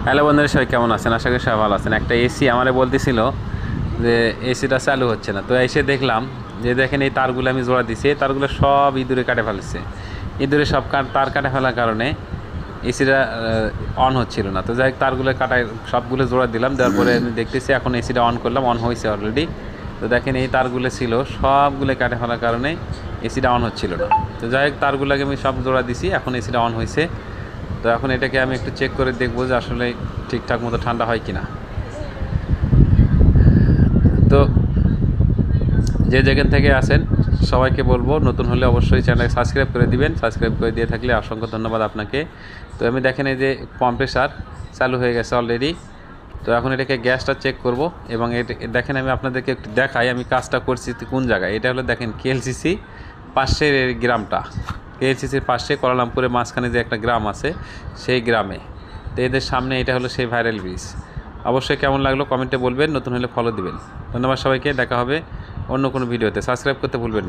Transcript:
Hello বন্ধুরা, সবাই কেমন আছেন? আশা করি সবাই ভালো আছেন। একটা এসি আমারে বলতেছিল যে এসিটা চালু হচ্ছে না, তো এসে দেখলাম যে দেখেন এই তারগুলো আমি জোড়া দিছি, এই তারগুলো সব ইঁদুরে কাটে ফেলেছে। ইঁদুরে সব তার কাটে ফেলার কারণে এসিটা অন হচ্ছিল না। তো যাই হোক, তারগুলো কাটায় সবগুলো জোড়া দিলাম, দেওয়ার পরে আমি দেখতেছি এখন এসিটা অন করলাম, অন হয়েছে অলরেডি। তো দেখেন এই তারগুলো ছিল সবগুলো কাটে ফেলার কারণে এসিটা অন হচ্ছিল না। তো যাই হোক, তারগুলোকে আমি সব জোড়া দিছি, এখন এসিটা অন হয়েছে। তো এখন এটাকে আমি একটু চেক করে দেখবো যে আসলে ঠিকঠাক মতো ঠান্ডা হয় কিনা। তো যে যেখান থেকে আসেন সবাইকে বলবো, নতুন হলে অবশ্যই চ্যানেলকে সাবস্ক্রাইব করে দিবেন। সাবস্ক্রাইব করে দিয়ে থাকলে অসংখ্য ধন্যবাদ আপনাকে। তো আমি দেখেন এই যে কম্প্রেসার চালু হয়ে গেছে অলরেডি। তো এখন এটাকে গ্যাসটা চেক করব এবং দেখেন আমি আপনাদেরকে একটু দেখাই আমি কাজটা করছি কোন জায়গায়। এটা হলো দেখেন কেএলসিসি পাশের এই গ্রামটা, কেএলসিসির পাশে কোয়ালালামপুরের মাঝখানে যে একটা গ্রাম আছে সেই গ্রামে। তো এদের সামনে এটা হলো সেই ভাইরাল ব্রিজ। অবশ্যই কেমন লাগলো কমেন্টে বলবেন, নতুন হলে ফলো দিবেন। ধন্যবাদ সবাইকে, দেখা হবে অন্য কোনো ভিডিওতে। সাবস্ক্রাইব করতে ভুলবেন না।